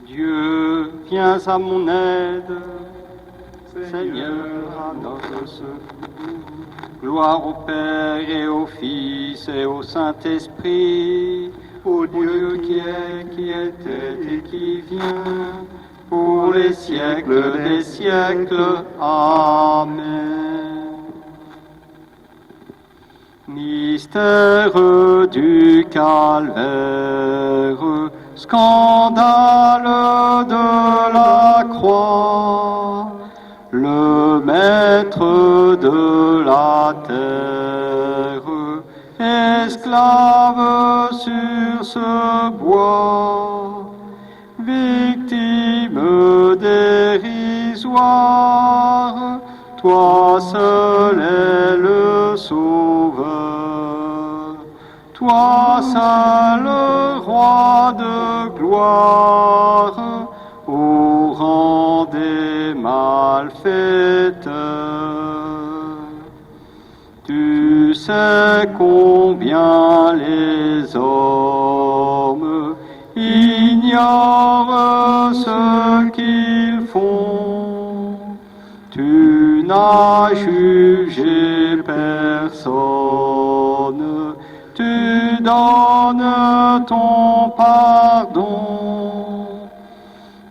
Dieu, viens à mon aide. Seigneur, à notre secours. Gloire au Père et au Fils et au Saint-Esprit, au Dieu qui est, qui était et qui vient, pour les siècles des siècles. Amen. Mystère du calvaire, scandale de la croix, le maître de la terre, esclave sur ce bois, victime dérisoire, toi seul es le sauveur, toi seul roi de gloire, au rang des malfaiteurs. Tu sais combien les hommes ignorent ce qu'ils font. Tu n'as jugé personne, tu donnes ton pardon.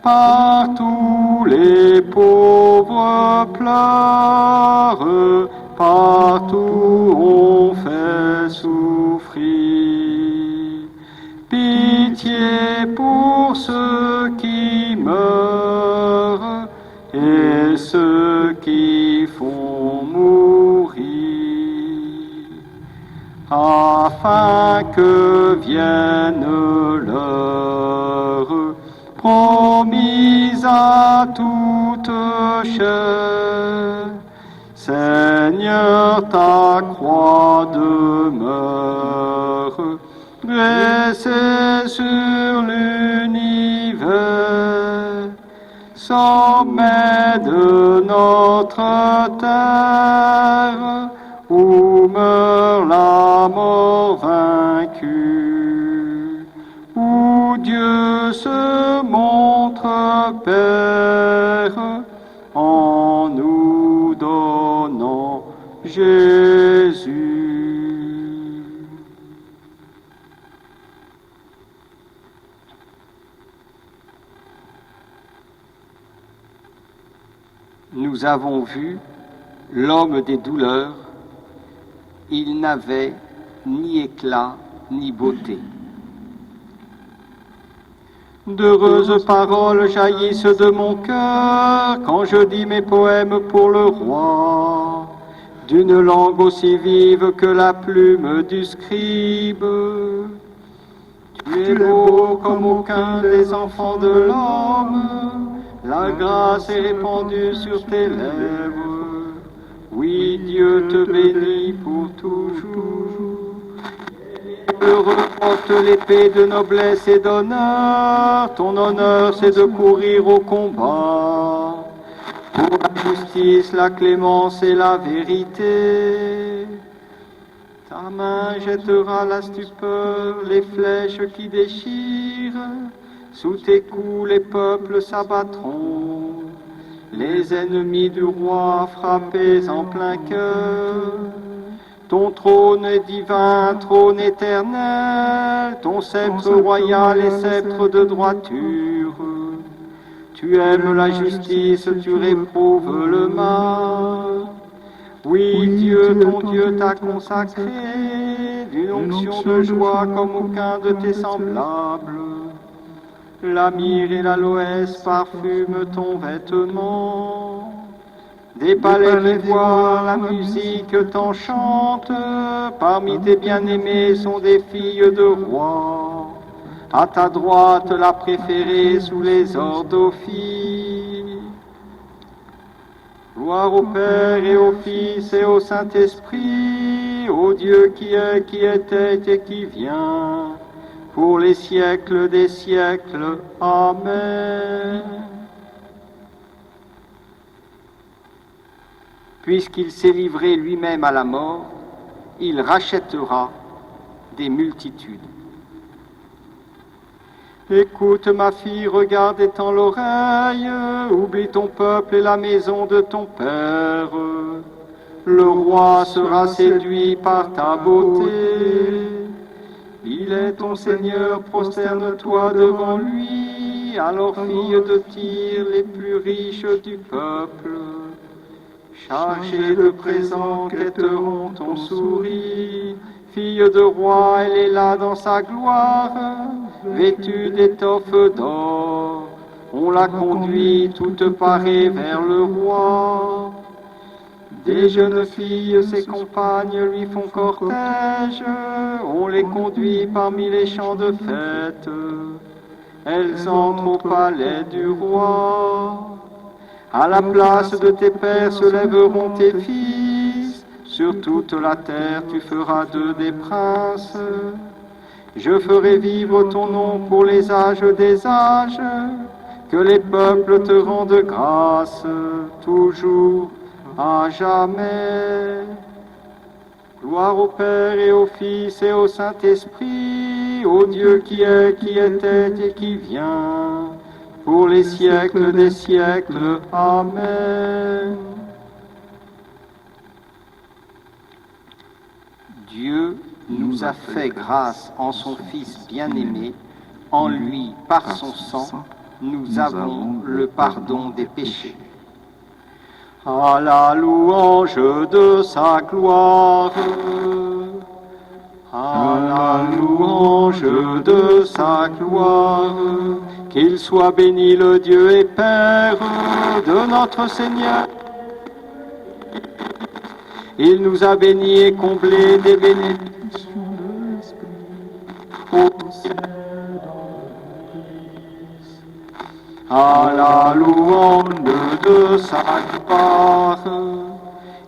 Partout les pauvres pleurent, partout on fait souffrir. Pitié pour ceux qui meurent et ceux qui font mourir, afin que vienne l'heure promise à toute chair. Seigneur, ta croix demeure dressée sur l'univers, sommet de notre terre, où meurt la mort vaincue, où Dieu se montre Père, en nous donnant Jésus. Nous avons vu l'homme des douleurs. Il n'avait ni éclat ni beauté. D'heureuses paroles jaillissent de mon cœur quand je dis mes poèmes pour le roi, d'une langue aussi vive que la plume du scribe. Tu es beau comme aucun des enfants de l'homme, la grâce est répandue sur tes lèvres. Oui, Dieu te bénit pour toujours. Heureux porte l'épée de noblesse et d'honneur, ton honneur c'est de courir au combat, pour la justice, la clémence et la vérité. Ta main jettera la stupeur, les flèches qui déchirent, sous tes coups les peuples s'abattront, les ennemis du roi frappés en plein cœur. Ton trône est divin, trône éternel, ton sceptre royal est sceptre de droiture. Tu aimes la justice, tu réprouves le mal. Oui, Dieu, ton Dieu t'a consacré d'une onction de joie comme aucun de tes semblables. La myrrhe et l'aloès parfument ton vêtement. Des palais d'ivoire, la musique t'enchante, parmi tes bien-aimés sont des filles de rois. À ta droite, la préférée sous les ordophies. Gloire au Père et au Fils et au Saint-Esprit, au Dieu qui est, qui était et qui vient, pour les siècles des siècles. Amen. Puisqu'il s'est livré lui-même à la mort, il rachètera des multitudes. Écoute ma fille, regarde et tends l'oreille, oublie ton peuple et la maison de ton père. Le roi sera séduit par ta beauté. Il est ton Seigneur, prosterne-toi devant lui. Alors fille de Tyr, les plus riches du peuple, chargés de présents, quêteront ton sourire. Fille de roi, elle est là dans sa gloire, vêtue d'étoffes d'or. On la conduit toute parée vers le roi. Des jeunes filles, ses compagnes lui font cortège. On les conduit parmi les champs de fête. Elles entrent au palais du roi. À la place de tes pères se lèveront tes fils. Sur toute la terre tu feras d'eux des princes. Je ferai vivre ton nom pour les âges des âges. Que les peuples te rendent grâce, toujours, à jamais. Gloire au Père et au Fils et au Saint-Esprit, au Dieu qui est, qui était et qui vient, pour les siècles des siècles. Amen. Dieu nous a fait grâce en son Fils bien-aimé. En lui, par son sang, nous avons le pardon des péchés. À la louange de sa gloire, à la louange de sa gloire, qu'il soit béni le Dieu et Père de notre Seigneur. Il nous a bénis et comblés des bénédictions de l'Esprit. À la louange de sa gloire,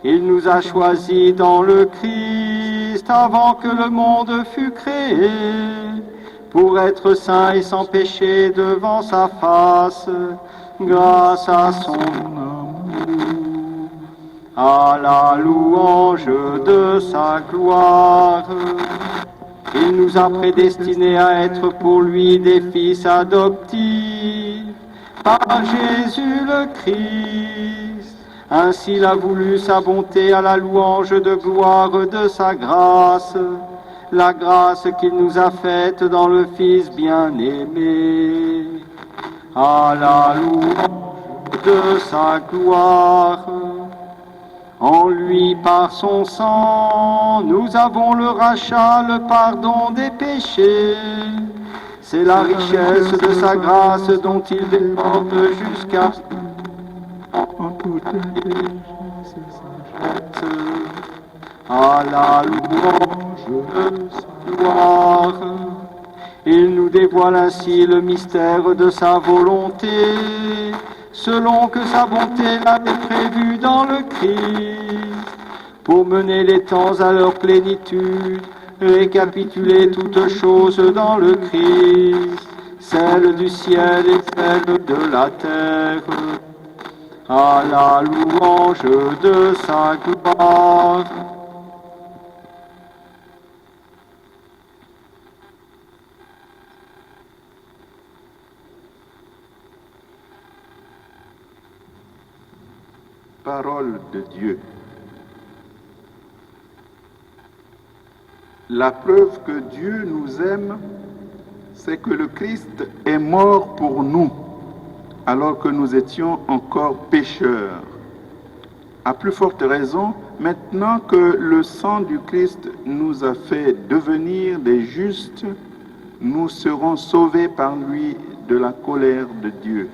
il nous a choisis dans le Christ avant que le monde fût créé, pour être saints et sans péché devant sa face, grâce à son amour. À la louange de sa gloire, il nous a prédestinés à être pour lui des fils adoptifs par Jésus le Christ. Ainsi il a voulu sa bonté à la louange de gloire de sa grâce, la grâce qu'il nous a faite dans le Fils bien-aimé. À la louange de sa gloire, en lui, par son sang, nous avons le rachat, le pardon des péchés. C'est la richesse de sa grâce dont il déborde jusqu'à en toute à la louange de sa gloire. Il nous dévoile ainsi le mystère de sa volonté, selon que sa bonté l'avait prévu dans le Christ, pour mener les temps à leur plénitude, récapituler toutes choses dans le Christ, celle du ciel et celle de la terre, à la louange de sa gloire. Parole de Dieu. La preuve que Dieu nous aime, c'est que le Christ est mort pour nous, alors que nous étions encore pécheurs. À plus forte raison, maintenant que le sang du Christ nous a fait devenir des justes, nous serons sauvés par lui de la colère de Dieu.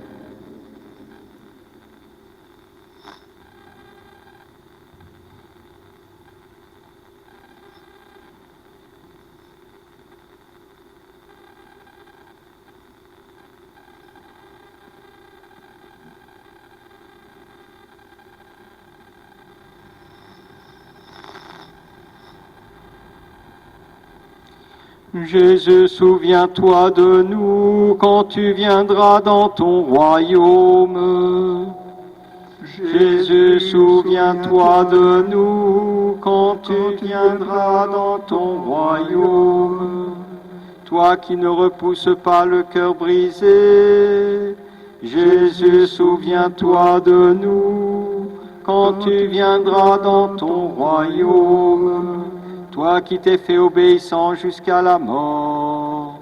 Jésus, souviens-toi de nous quand tu viendras dans ton royaume. Jésus, souviens-toi de nous quand tu viendras dans ton royaume. toi qui ne repousses pas le cœur brisé. Jésus, souviens-toi de nous quand tu viendras dans ton royaume, toi qui t'es fait obéissant jusqu'à la mort.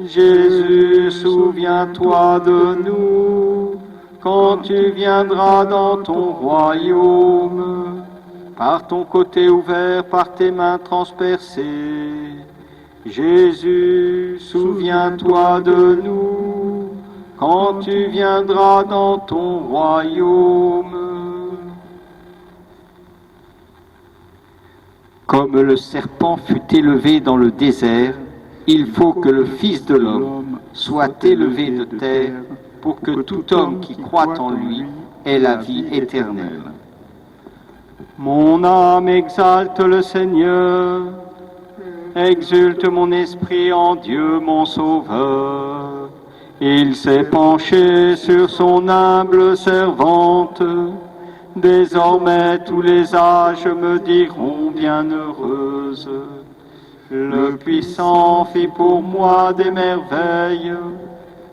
Jésus, souviens-toi de nous quand tu viendras dans ton royaume, par ton côté ouvert, par tes mains transpercées. Jésus, souviens-toi de nous quand tu viendras dans ton royaume. Comme le serpent fut élevé dans le désert, il faut que le Fils de l'homme soit élevé de terre pour que tout homme qui croit en lui ait la vie éternelle. Mon âme exalte le Seigneur, exulte mon esprit en Dieu mon Sauveur. Il s'est penché sur son humble servante. Désormais tous les âges me diront bienheureuse. Le puissant fit pour moi des merveilles.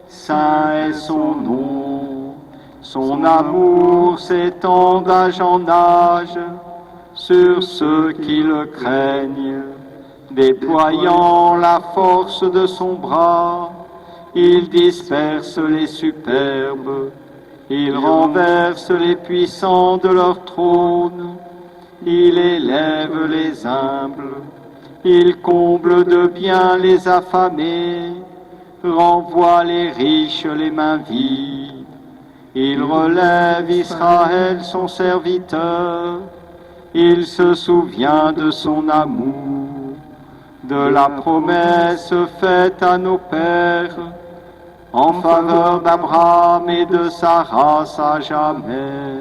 Saint est son nom. Son amour s'étend d'âge en âge sur ceux qui le craignent. Déployant la force de son bras, il disperse les superbes, il renverse les puissants de leur trône, il élève les humbles, il comble de bien les affamés, renvoie les riches les mains vides. Il relève Israël son serviteur, il se souvient de son amour, de la promesse faite à nos pères, en faveur d'Abraham et de sa race à jamais.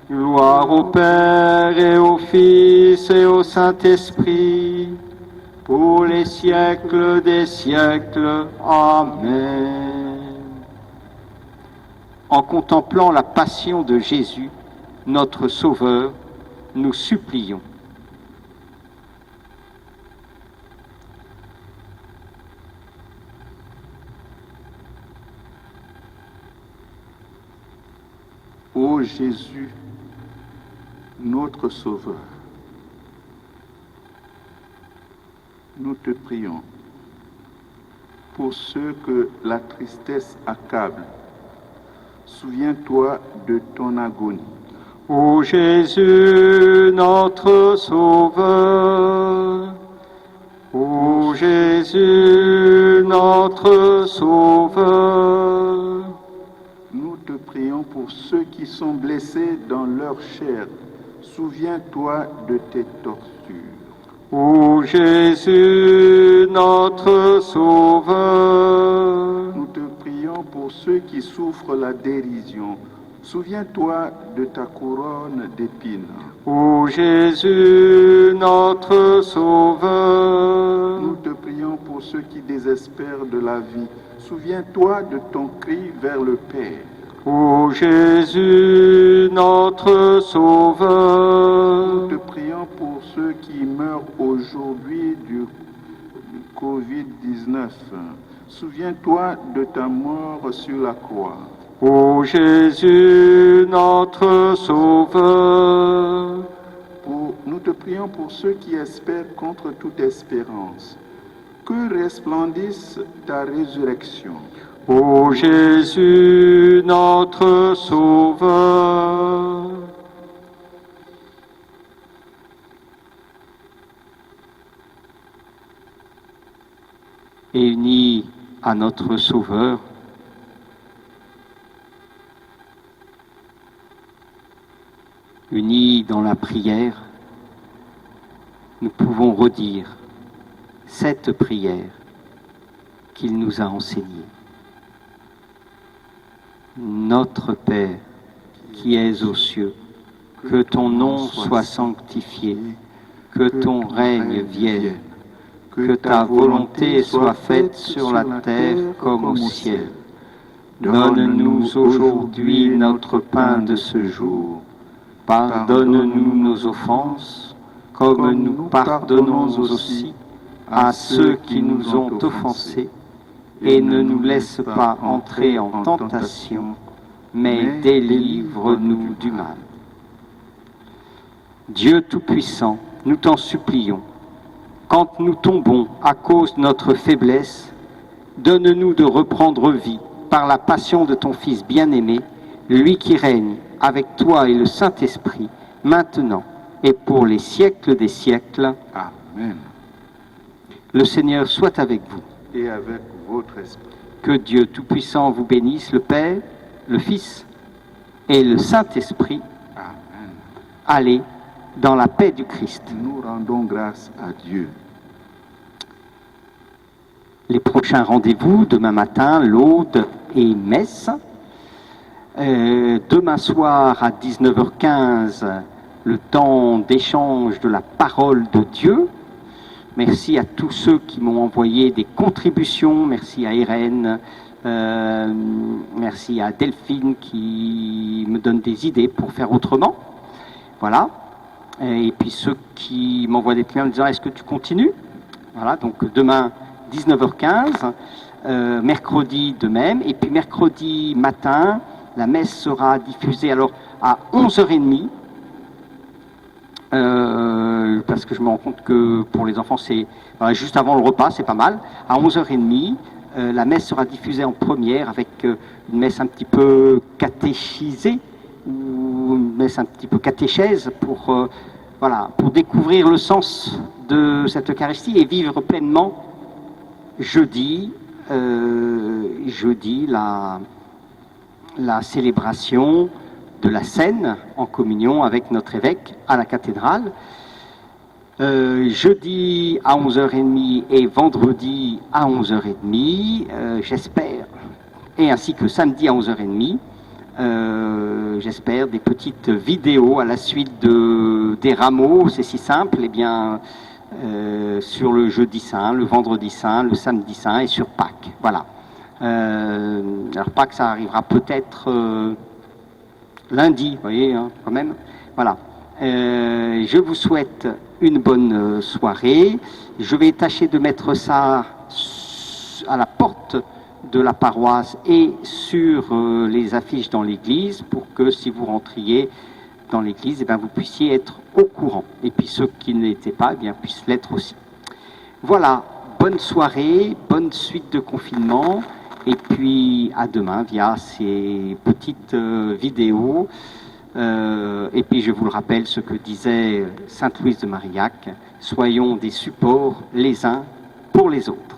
Gloire au Père et au Fils et au Saint-Esprit, pour les siècles des siècles. Amen. En contemplant la passion de Jésus, notre Sauveur, nous supplions. Ô Jésus, notre Sauveur, nous te prions pour ceux que la tristesse accable. Souviens-toi de ton agonie. Ô Jésus, notre Sauveur, ô Jésus, notre Sauveur. Nous te prions pour ceux qui sont blessés dans leur chair. Souviens-toi de tes tortures. Ô Jésus, notre Sauveur. Nous te prions pour ceux qui souffrent la dérision. Souviens-toi de ta couronne d'épines. Ô Jésus, notre Sauveur. Nous te prions pour ceux qui désespèrent de la vie. Souviens-toi de ton cri vers le Père. Ô Jésus, notre Sauveur. Nous te prions pour ceux qui meurent aujourd'hui du Covid-19. Souviens-toi de ta mort sur la croix. Ô Jésus, notre Sauveur. Nous te prions pour ceux qui espèrent contre toute espérance. Que resplendisse ta résurrection. Ô Jésus, notre Sauveur. Et unis à notre Sauveur, unis dans la prière, nous pouvons redire cette prière qu'il nous a enseignée. Notre Père, qui es aux cieux, que ton nom soit sanctifié, que ton règne vienne, que ta volonté soit faite sur la terre comme au ciel. Donne-nous aujourd'hui notre pain de ce jour. Pardonne-nous nos offenses, comme nous pardonnons aussi à ceux qui nous ont offensés, et ne nous laisse pas entrer en tentation, mais délivre-nous du mal. Dieu Tout-Puissant, nous t'en supplions, quand nous tombons à cause de notre faiblesse, donne-nous de reprendre vie par la passion de ton Fils bien-aimé, lui qui règne avec toi et le Saint-Esprit, maintenant et pour les siècles des siècles. Amen. Le Seigneur soit avec vous. Et avec votre esprit. Que Dieu Tout-Puissant vous bénisse, le Père, le Fils et le Saint-Esprit. Amen. Allez dans la paix du Christ. Nous rendons grâce à Dieu. Les prochains rendez-vous, demain matin, l'Aude et Messe. Demain soir à 19h15, le temps d'échange de la parole de Dieu. Merci à tous ceux qui m'ont envoyé des contributions. Merci à Irène, merci à Delphine qui me donne des idées pour faire autrement. Voilà. Et puis ceux qui m'envoient des mails en me disant « Est-ce que tu continues ?» Voilà, donc demain 19h15, mercredi de même. Et puis mercredi matin, la messe sera diffusée alors à 11h30. Parce que je me rends compte que pour les enfants, c'est juste avant le repas, c'est pas mal. À 11h30, la messe sera diffusée en première avec une messe un petit peu catéchisée, ou une messe un petit peu catéchèse pour découvrir le sens de cette Eucharistie et vivre pleinement jeudi la célébration de la scène en communion avec notre évêque à la cathédrale. Jeudi à 11h30 et vendredi à 11h30, j'espère, et ainsi que samedi à 11h30, j'espère des petites vidéos à la suite des rameaux. C'est si simple, eh bien, sur le jeudi saint, le vendredi saint, le samedi saint et sur Pâques. Voilà. Alors Pâques, ça arrivera peut-être lundi, vous voyez, hein, quand même. Voilà. Je vous souhaite une bonne soirée. Je vais tâcher de mettre ça à la porte de la paroisse et sur les affiches dans l'église pour que si vous rentriez dans l'église, eh bien, vous puissiez être au courant. Et puis ceux qui ne l'étaient pas, eh bien, puissent l'être aussi. Voilà, bonne soirée, bonne suite de confinement. Et puis à demain via ces petites vidéos. Et puis je vous le rappelle ce que disait Sainte Louise de Marillac, soyons des supports les uns pour les autres.